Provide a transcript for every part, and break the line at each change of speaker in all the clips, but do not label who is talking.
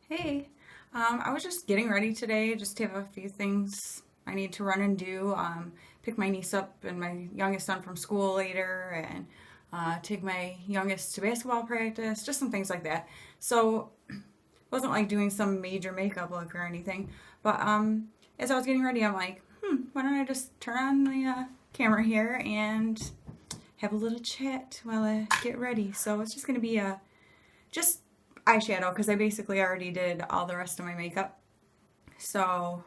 Hey, I was just getting ready today, just to have a few things I need to run and do. Pick my niece up and my youngest son from school later, and take my youngest to basketball practice, just some things like that. So, it wasn't like doing some major makeup look or anything, but as I was getting ready, I'm like, why don't I just turn on the camera here and have a little chat while I get ready? So, it's just going to be just eyeshadow because I basically already did all the rest of my makeup. So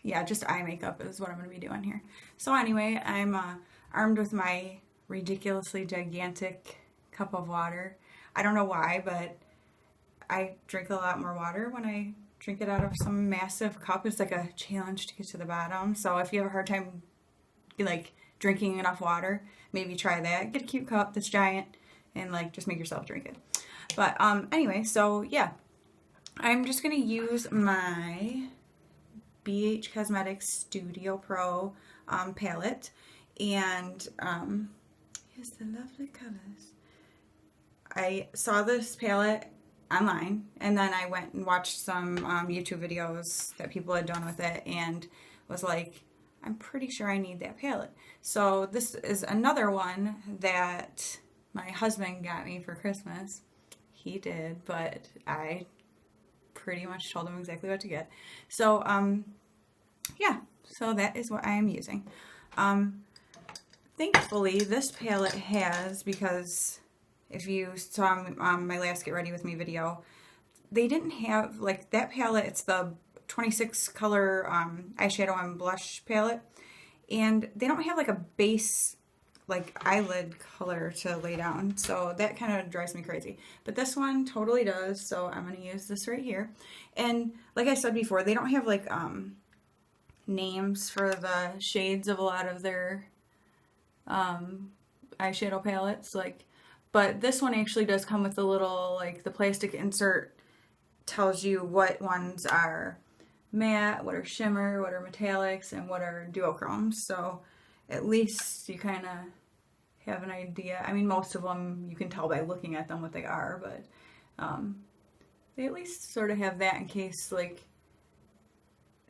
yeah, just eye makeup is what I'm going to be doing here. So anyway, I'm armed with my ridiculously gigantic cup of water. I don't know why, but I drink a lot more water when I drink it out of some massive cup. It's like a challenge to get to the bottom. So if you have a hard time like drinking enough water, maybe try that. Get a cute cup that's giant and like just make yourself drink it. But anyway, so yeah, I'm just going to use my BH Cosmetics Studio Pro palette. And here's the lovely colors. I saw this palette online, and then I went and watched some YouTube videos that people had done with it and was like, I'm pretty sure I need that palette. So this is another one that my husband got me for Christmas. He did, but I pretty much told him exactly what to get. So, yeah, so that is what I am using. Thankfully, this palette has, because if you saw my last Get Ready With Me video, they didn't have, like, that palette, it's the 26 color eyeshadow and blush palette, and they don't have, like, a base like eyelid color to lay down, so that kind of drives me crazy. But this one totally does, so I'm going to use this right here. And like I said before, they don't have like names for the shades of a lot of their eyeshadow palettes, like, but this one actually does come with a little, like, the plastic insert tells you what ones are matte, what are shimmer, what are metallics, and what are duochromes. So at least you kind of have an idea. I mean, most of them you can tell by looking at them what they are, but they at least sort of have that in case, like,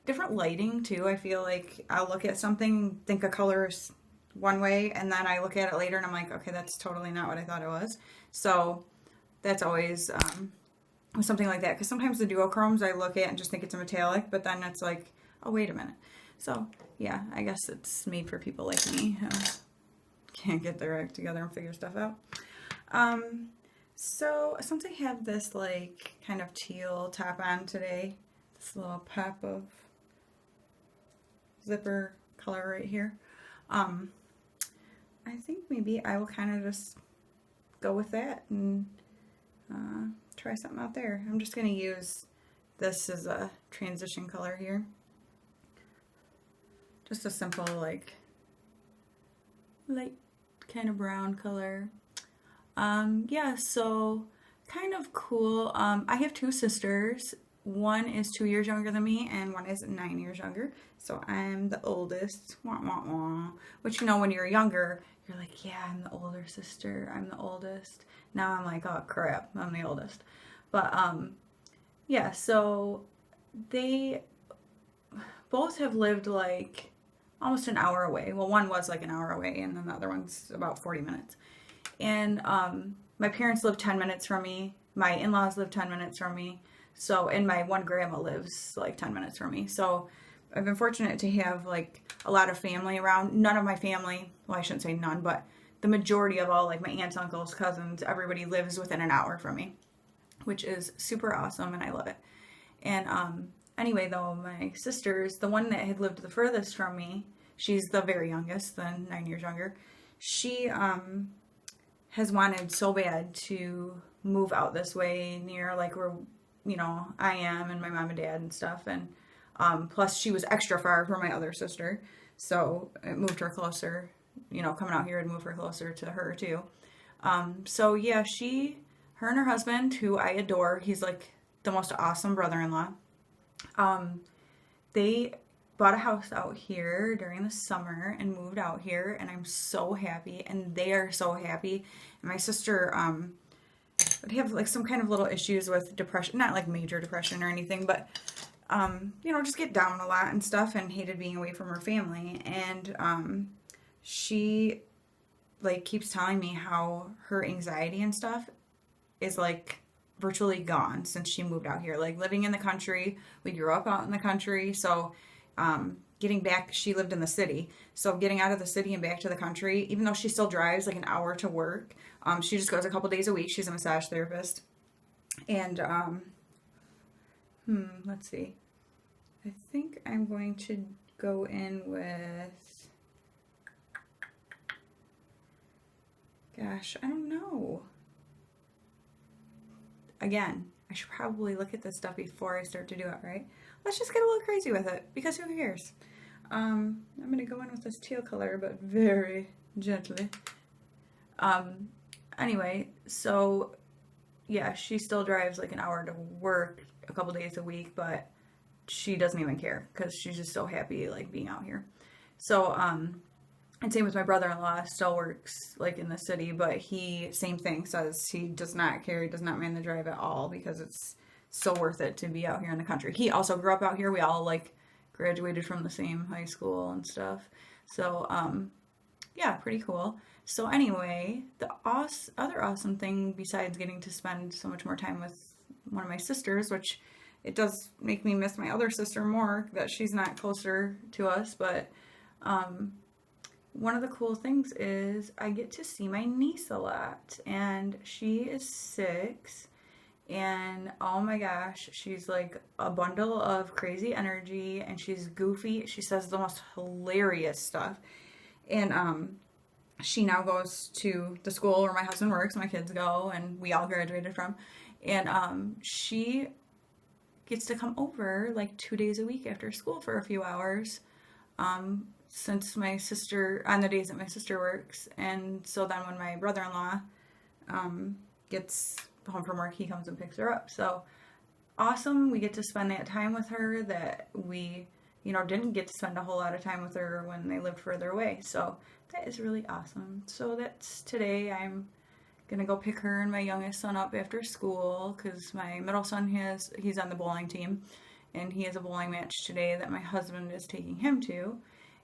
different lighting too. I feel like I'll look at something, think a color is one way, and then I look at it later and I'm like, okay, that's totally not what I thought it was. So that's always with something like that, because sometimes the duochromes I look at and just think it's a metallic, but then it's like, oh, wait a minute. So yeah, I guess it's made for people like me who can't get their act together and figure stuff out. So since I have this like kind of teal top on today, this little pop of zipper color right here, I think maybe I will kind of just go with that and try something out there. I'm just going to use this as a transition color here. Just a simple, like, light kind of brown color. Yeah, so kind of cool. I have two sisters. One is 2 years younger than me, and one is 9 years younger. So I'm the oldest. Wah, wah, wah. Which, you know, when you're younger, you're like, yeah, I'm the older sister. I'm the oldest. Now I'm like, oh, crap, I'm the oldest. But, yeah, so they both have lived, like, almost an hour away. Well, one was like an hour away, and then the other one's about 40 minutes. And my parents live 10 minutes from me. My in-laws live 10 minutes from me. So, and my one grandma lives like 10 minutes from me. So I've been fortunate to have like a lot of family around. None of my family, well, I shouldn't say none, but the majority of all, like my aunts, uncles, cousins, everybody lives within an hour from me, which is super awesome, and I love it. And anyway, though, my sisters, the one that had lived the furthest from me, she's the very youngest, the 9 years younger, she has wanted so bad to move out this way near like where, you know, I am and my mom and dad and stuff. And plus she was extra far from my other sister, so it moved her closer, you know, coming out here would move her closer to her too. So yeah, her and her husband, who I adore, he's like the most awesome brother-in-law. They bought a house out here during the summer and moved out here, and I'm so happy, and they are so happy. And my sister would have like some kind of little issues with depression, not like major depression or anything, but just get down a lot and stuff, and hated being away from her family. And she like keeps telling me how her anxiety and stuff is like virtually gone since she moved out here. Like living in the country, we grew up out in the country, so getting back, she lived in the city. So getting out of the city and back to the country, even though she still drives like an hour to work, she just goes a couple days a week. She's a massage therapist. And let's see. I think I'm going to go in with, gosh, I don't know. Again, I should probably look at this stuff before I start to do it, right? Let's just get a little crazy with it, because who cares? I'm going to go in with this teal color, but very gently. Anyway, so yeah, she still drives like an hour to work a couple days a week, but she doesn't even care because she's just so happy like being out here. So, and same with my brother-in-law, still works like in the city, but he, same thing, says he does not care, he does not mind the drive at all because it's so worth it to be out here in the country. He also grew up out here. We all like graduated from the same high school and stuff. So, yeah, pretty cool. So anyway, the other awesome thing besides getting to spend so much more time with one of my sisters, which it does make me miss my other sister more that she's not closer to us, but one of the cool things is I get to see my niece a lot, and she is 6, and oh my gosh, she's like a bundle of crazy energy, and she's goofy. She says the most hilarious stuff. And she now goes to the school where my husband works, my kids go, and we all graduated from. And she gets to come over like 2 days a week after school for a few hours. Since my sister, on the days that my sister works. And so then when my brother-in-law gets home from work, he comes and picks her up. So awesome. We get to spend that time with her that we, didn't get to spend a whole lot of time with her when they lived further away. So that is really awesome. So that's today. I'm going to go pick her and my youngest son up after school because my middle son he's on the bowling team, and he has a bowling match today that my husband is taking him to.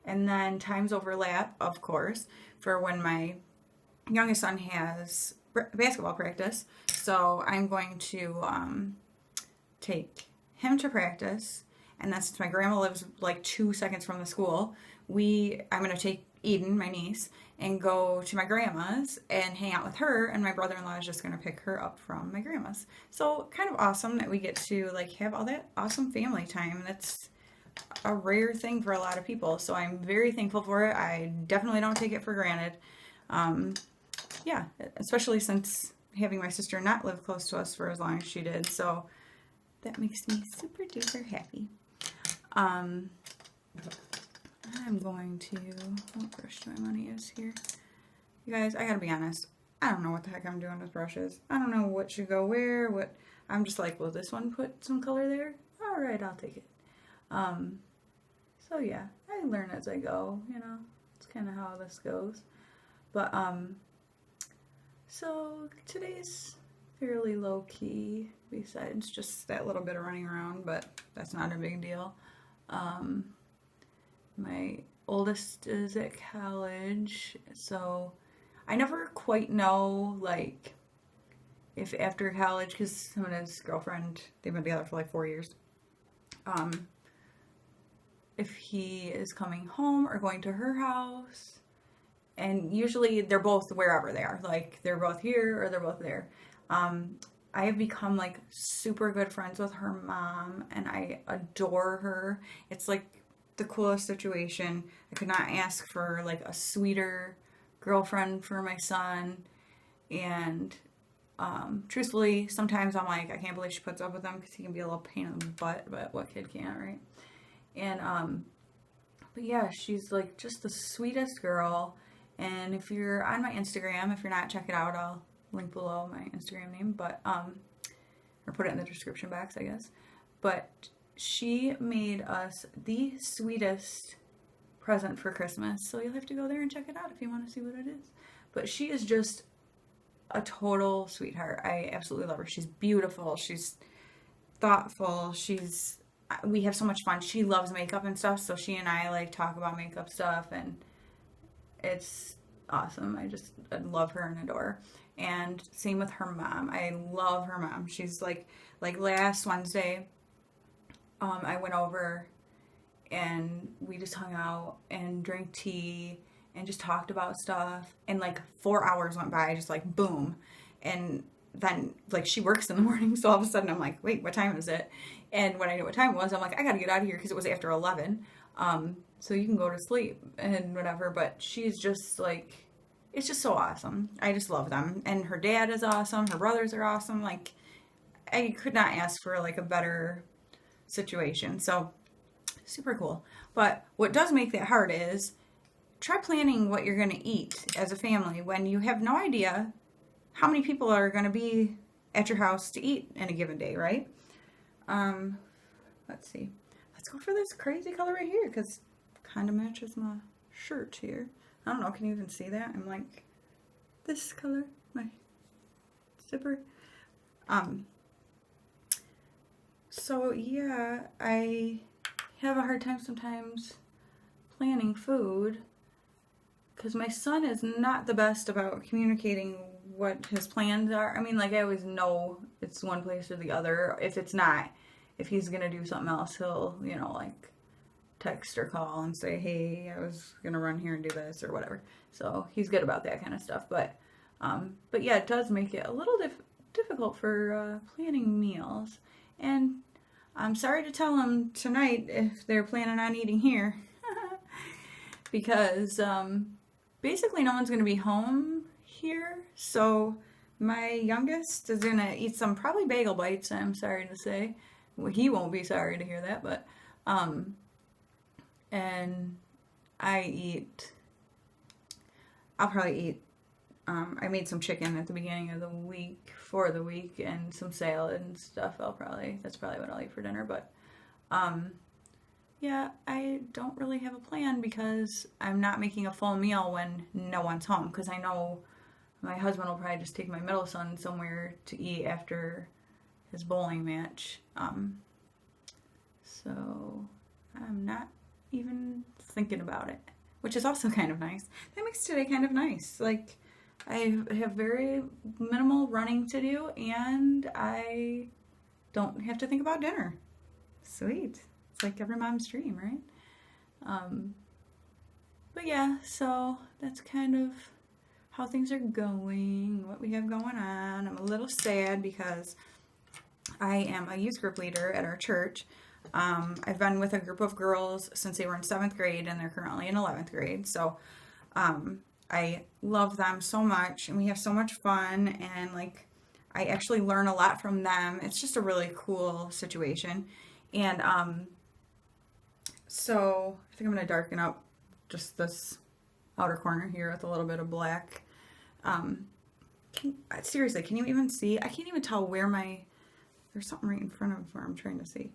And then times overlap, of course, for when my youngest son has basketball practice. So I'm going to take him to practice. And then since my grandma lives like 2 seconds from the school, I'm going to take Eden, my niece, and go to my grandma's and hang out with her. And my brother-in-law is just going to pick her up from my grandma's. So kind of awesome that we get to like have all that awesome family time. That's a rare thing for a lot of people, so I'm very thankful for it. I definitely don't take it for granted. Yeah, especially since having my sister not live close to us for as long as she did, so that makes me super duper happy. I'm going to, what brush do I want to use here? You guys, I gotta be honest, I don't know what the heck I'm doing with brushes. I don't know what should go where, I'm just like, will this one put some color there? Alright, I'll take it. So yeah, I learn as I go, it's kind of how this goes. But, so today's fairly low key, besides just that little bit of running around, but that's not a big deal. My oldest is at college, so I never quite know, like, if after college, because him and his girlfriend, they've been together for like 4 years, if he is coming home or going to her house. And usually they're both wherever they are. Like, they're both here or they're both there. I have become like super good friends with her mom, and I adore her. It's like the coolest situation. I could not ask for like a sweeter girlfriend for my son. And truthfully, sometimes I'm like, I can't believe she puts up with him because he can be a little pain in the butt, but what kid can't, right? And but yeah, she's like just the sweetest girl. And if you're on my Instagram, if you're not, check it out. I'll link below my Instagram name, but or put it in the description box, I guess. But she made us the sweetest present for Christmas, so you'll have to go there and check it out if you want to see what it is. But she is just a total sweetheart. I absolutely love her. She's beautiful. She's thoughtful. We have so much fun. She loves makeup and stuff, so she and I like talk about makeup stuff, and it's awesome. I love her and adore her. And same with her mom. I love her mom. She's like last Wednesday, I went over and we just hung out and drank tea and just talked about stuff. And like 4 hours went by, just like boom. And then like she works in the morning, so all of a sudden I'm like, wait, what time is it? And when I knew what time it was, I'm like, I gotta get out of here because it was after 11. So you can go to sleep and whatever. But she's just like, it's just so awesome. I just love them. And her dad is awesome. Her brothers are awesome. Like, I could not ask for like a better situation. So super cool. But what does make that hard is try planning what you're going to eat as a family when you have no idea how many people are going to be at your house to eat in a given day, right? Let's see. Let's go for this crazy color right here because it kind of matches my shirt here. I don't know. Can you even see that? I'm like this color, my zipper. So yeah, I have a hard time sometimes planning food because my son is not the best about communicating what his plans are. I mean, like I always know it's one place or the other. If it's not, if he's gonna do something else, he'll, like text or call and say, hey, I was gonna run here and do this or whatever. So he's good about that kind of stuff. But yeah, it does make it a little difficult for planning meals. And I'm sorry to tell them tonight if they're planning on eating here, because basically no one's gonna be home here. So my youngest is gonna eat some probably bagel bites. I'm sorry to say. Well, he won't be sorry to hear that, but and I'll probably eat, I made some chicken at the beginning of the week for the week and some salad and stuff. That's probably what I'll eat for dinner. But yeah, I don't really have a plan because I'm not making a full meal when no one's home, because I know my husband will probably just take my middle son somewhere to eat after his bowling match. So I'm not even thinking about it, which is also kind of nice. That makes today kind of nice. Like, I have very minimal running to do, and I don't have to think about dinner. Sweet. It's like every mom's dream, right? But yeah, so that's kind of how things are going, what we have going on. I'm a little sad because I am a youth group leader at our church. I've been with a group of girls since they were in 7th grade, and they're currently in 11th grade. So I love them so much, and we have so much fun, and like I actually learn a lot from them. It's just a really cool situation. And so I think I'm going to darken up just this outer corner here with a little bit of black. Seriously, can you even see? I can't even tell where there's something right in front of where I'm trying to see.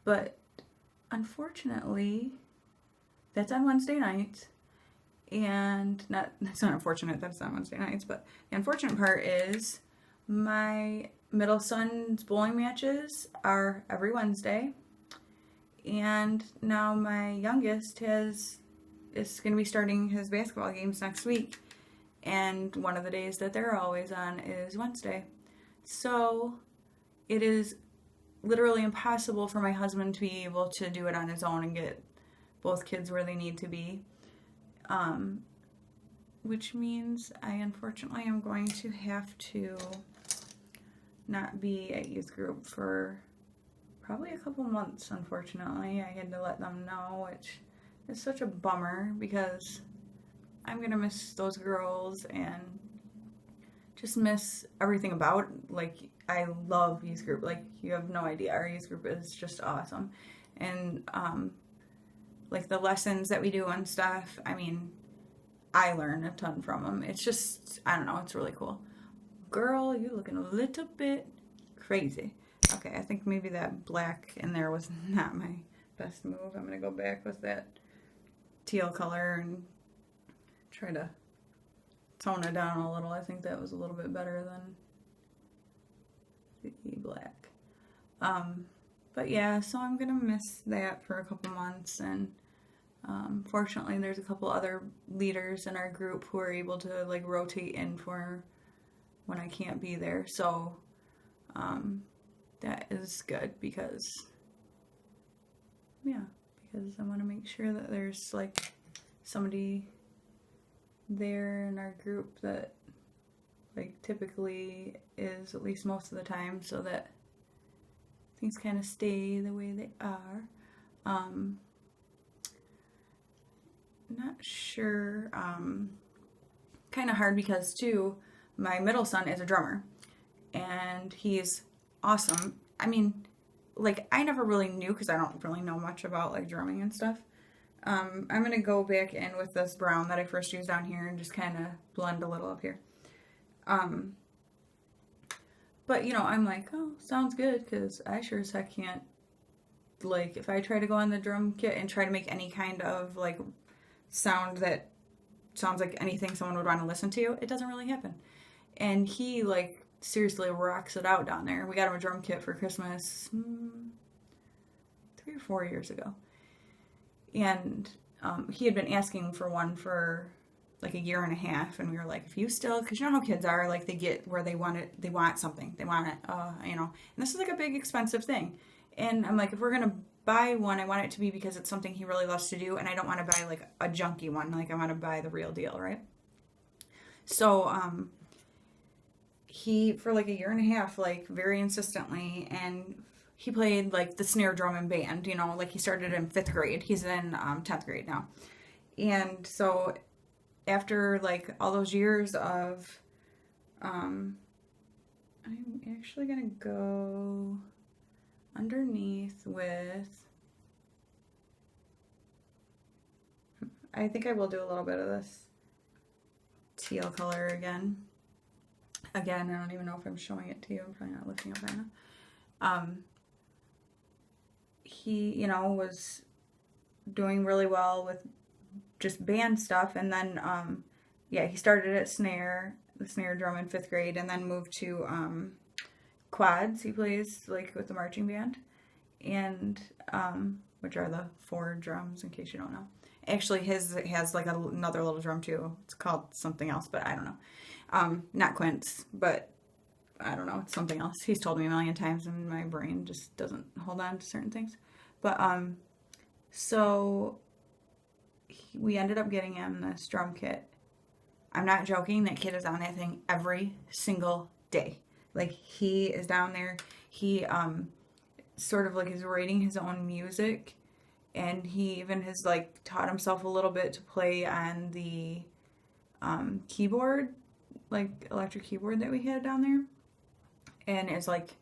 But unfortunately, that's on Wednesday nights, and that's not unfortunate that it's on Wednesday nights, but the unfortunate part is my middle son's bowling matches are every Wednesday, and now my youngest is going to be starting his basketball games next week, and one of the days that they're always on is Wednesday. So it is literally impossible for my husband to be able to do it on his own and get both kids where they need to be, which means I unfortunately am going to have to not be at youth group for probably a couple months. Unfortunately, I had to let them know, which is such a bummer because I'm gonna miss those girls and just miss everything about it. Like, I love youth group. Like, you have no idea. Our youth group is just awesome. And like the lessons that we do and stuff, I mean, I learn a ton from them. It's just, I don't know, it's really cool. Girl, you're looking a little bit crazy. Okay, I think maybe that black in there was not my best move. I'm going to go back with that teal color and try to tone it down a little. I think that was a little bit better than the black. But yeah, so I'm gonna miss that for a couple months, and fortunately there's a couple other leaders in our group who are able to like rotate in for when I can't be there. So that is good because I want to make sure that there's like somebody there in our group that like typically is at least most of the time, so that things kind of stay the way they are. Not sure. Kind of hard because too, my middle son is a drummer, and he's awesome. I mean, like I never really knew because I don't really know much about like drumming and stuff. I'm gonna go back in with this brown that I first used down here and just kind of blend a little up here. But you know, I'm like, oh, sounds good, because I sure as heck can't, like, if I try to go on the drum kit and try to make any kind of like sound that sounds like anything someone would want to listen to, it doesn't really happen. And he like seriously rocks it out down there. We got him a drum kit for Christmas 3 or 4 years ago, and he had been asking for one for like a year and a half, and we were like, if you still, because you know how kids are, like they get where they want it, they want something, they want it, you know, and this is like a big expensive thing, and I'm like, if we're gonna buy one, I want it to be because it's something he really loves to do, and I don't want to buy like a junky one, like I want to buy the real deal, right? So he, for like a year and a half, like very insistently, and he played like the snare drum in band, you know, like he started in 5th grade, he's in 10th grade now. And so after like all those years of I'm actually gonna go underneath with, I think I will do a little bit of this teal color again. I don't even know if I'm showing it to you. I'm probably not lifting up right now. He, you know, was doing really well with just band stuff, and then he started at the snare drum in 5th grade, and then moved to quads. He plays like with the marching band, and which are the 4 drums, in case you don't know. Actually, his has like another little drum too. It's called something else, but I don't know. Not quints, but I don't know. It's something else. He's told me a million times, and my brain just doesn't hold on to certain things. But so we ended up getting him this drum kit. I'm not joking. That kid is on that thing every single day. Like he is down there. He sort of like is writing his own music, and he even has like taught himself a little bit to play on the keyboard, like electric keyboard that we had down there, and is like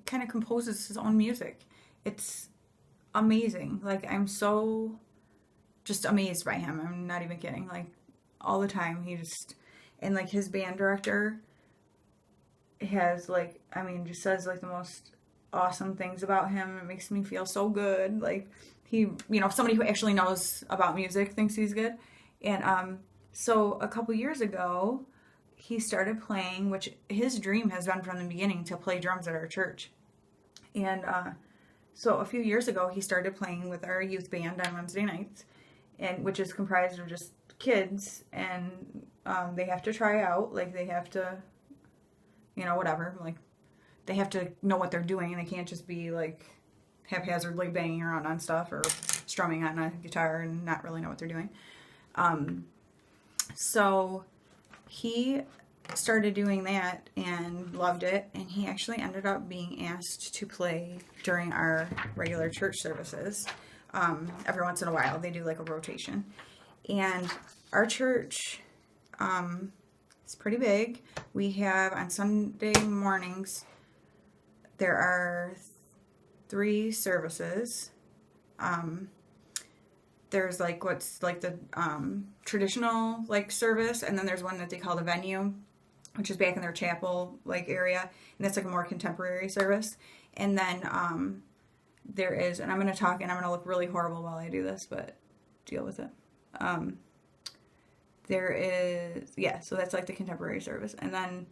kind of composes his own music. It's amazing. Like I'm so just amazed by him. I'm not even kidding. Like all the time, he just, and like his band director has like, I mean, just says like the most awesome things about him. It makes me feel so good. Like he, you know, somebody who actually knows about music thinks he's good. And so a couple years ago, he started playing, which his dream has been from the beginning to play drums at our church. And so a few years ago, he started playing with our youth band on Wednesday nights, and which is comprised of just kids, and they have to try out, like they have to, you know, whatever, like they have to know what they're doing, and they can't just be like haphazardly banging around on stuff or strumming on a guitar and not really know what they're doing. So he started doing that and loved it, and he actually ended up being asked to play during our regular church services. Every once in a while they do like a rotation, and our church is pretty big. We have on Sunday mornings there are 3 services. There's like what's like the traditional like service, and then there's one that they call the venue, which is back in their chapel like area, and that's like a more contemporary service. And then there is, and I'm going to talk and I'm going to look really horrible while I do this, but deal with it. there is, yeah, so that's like the contemporary service. And then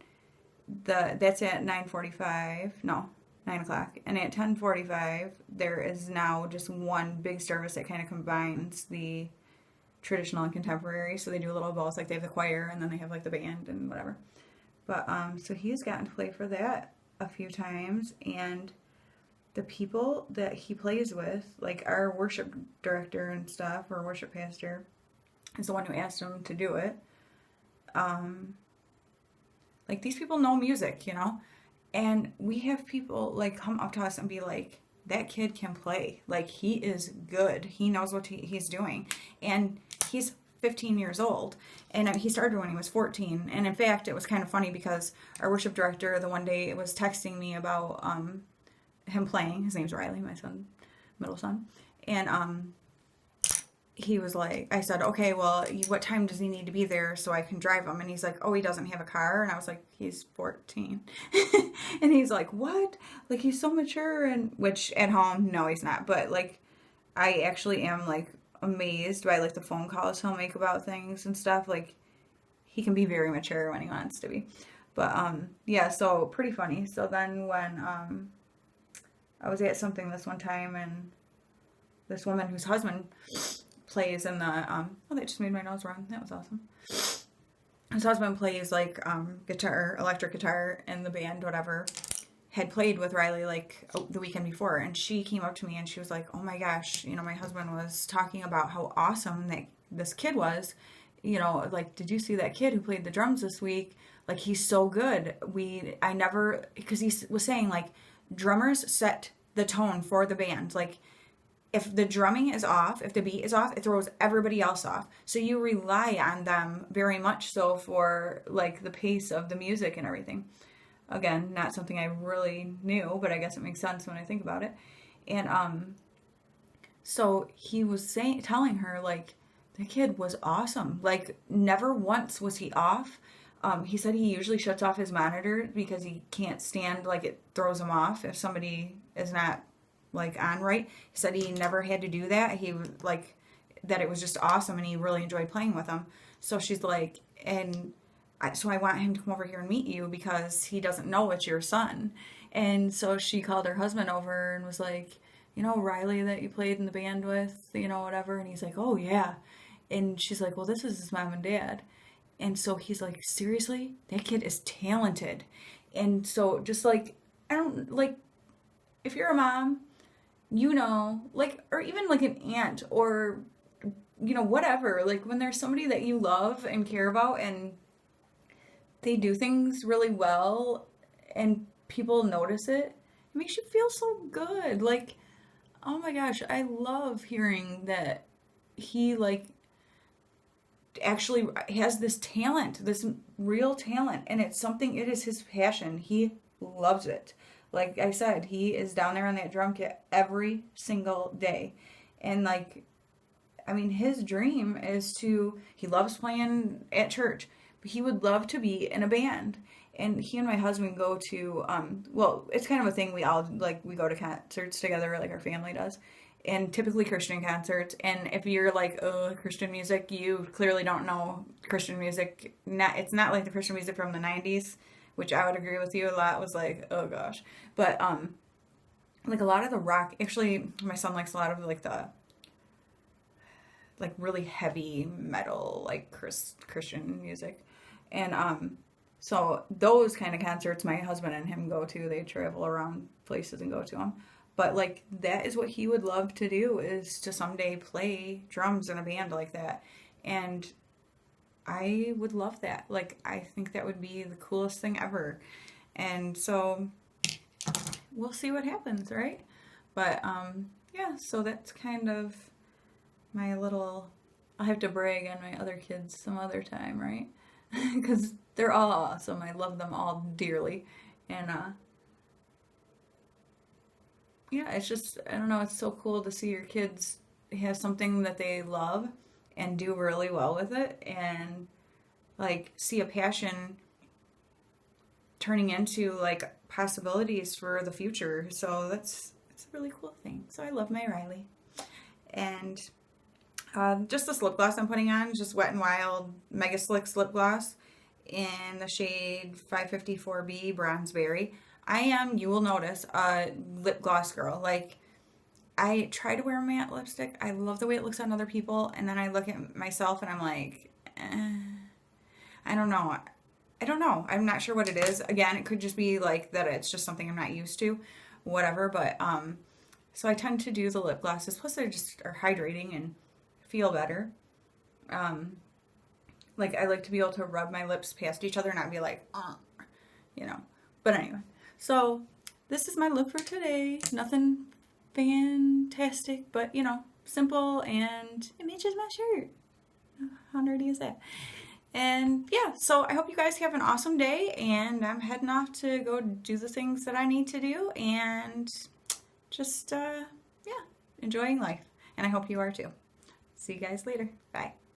that's at 9:45, no, 9 o'clock. And at 10:45, there is now just one big service that kind of combines the traditional and contemporary. So they do a little of both, like they have the choir and then they have like the band and whatever. But so he's gotten to play for that a few times, and the people that he plays with, like our worship director and stuff, or worship pastor, is the one who asked him to do it. Like these people know music, and we have people like come up to us and be like, that kid can play. Like he is good. He knows what he's doing. And he's 15 years old, and he started when he was 14. And in fact, it was kind of funny because our worship director the one day was texting me about him playing. His name's Riley, my middle son. And he was like, I said, okay, well, what time does he need to be there so I can drive him? And he's like, oh, he doesn't have a car. And I was like, he's 14. And he's like, what? Like, he's so mature. And which at home, no, he's not. But like, I actually am like amazed by like the phone calls he'll make about things and stuff. Like, he can be very mature when he wants to be. But yeah, so pretty funny. So then when I was at something this one time, and this woman whose husband plays in the oh, that just made my nose run. That was awesome. His husband plays like guitar, electric guitar in the band, whatever. Had played with Riley like the weekend before, and she came up to me and she was like, oh my gosh, my husband was talking about how awesome that this kid was. Like, did you see that kid who played the drums this week? Like, he's so good. Because he was saying like drummers set the tone for the band. Like, if the drumming is off, if the beat is off, it throws everybody else off. So you rely on them very much so for like the pace of the music and everything. Again, not something I really knew, but I guess it makes sense when I think about it. And so he was telling her like the kid was awesome. Like never once was he off. He said he usually shuts off his monitor because he can't stand, like it throws him off if somebody is not like on right. He said he never had to do that. He was like that it was just awesome and he really enjoyed playing with them. So she's like, so I want him to come over here and meet you because he doesn't know it's your son. And so she called her husband over and was like, Riley that you played in the band with, whatever. And he's like, oh yeah. And she's like, well, this is his mom and dad. And so he's like, seriously? That kid is talented. And so just like, I don't like, if you're a mom, like, or even like an aunt or, whatever, like when there's somebody that you love and care about and they do things really well and people notice it, it makes you feel so good. Like, oh my gosh, I love hearing that he like actually has this talent, this real talent, and it is his passion. He loves it. Like I said, he is down there on that drum kit every single day. And like, I mean, his dream is he loves playing at church, but he would love to be in a band. And he and my husband go to, well, it's kind of a thing we all, like, we go to concerts together, like our family does. And typically Christian concerts. And if you're like, oh, Christian music, you clearly don't know Christian music. It's not like the Christian music from the 90s. Which I would agree with you a lot, was like, oh gosh. But, like a lot of the rock, actually, my son likes a lot of like the, like really heavy metal, like Christian music. And, so those kind of concerts my husband and him go to, they travel around places and go to them. But like, that is what he would love to do, is to someday play drums in a band like that. And I would love that. Like, I think that would be the coolest thing ever. And so we'll see what happens, right? But yeah, so that's kind of my little, I'll have to brag on my other kids some other time, right? Because they're all awesome. I love them all dearly. And yeah, it's just, I don't know, it's so cool to see your kids have something that they love and do really well with it, and like see a passion turning into like possibilities for the future. So it's a really cool thing. So I love my Riley. And Just this lip gloss I'm putting on, just Wet n Wild Mega Slicks lip gloss in the shade 554B Bronzeberry. I am, you will notice, a lip gloss girl. Like, I try to wear matte lipstick. I love the way it looks on other people, and then I look at myself and I'm like, I don't know. I don't know. I'm not sure what it is. Again, it could just be like that it's just something I'm not used to, whatever. But so I tend to do the lip glosses. Plus, they just are hydrating and feel better. Like I like to be able to rub my lips past each other and not be like, you know. But anyway, so this is my look for today. Nothing fantastic, but you know, simple, and it matches my shirt. How nerdy is that? And yeah, so I hope you guys have an awesome day, and I'm heading off to go do the things that I need to do, and just, yeah, enjoying life. And I hope you are too. See you guys later. Bye.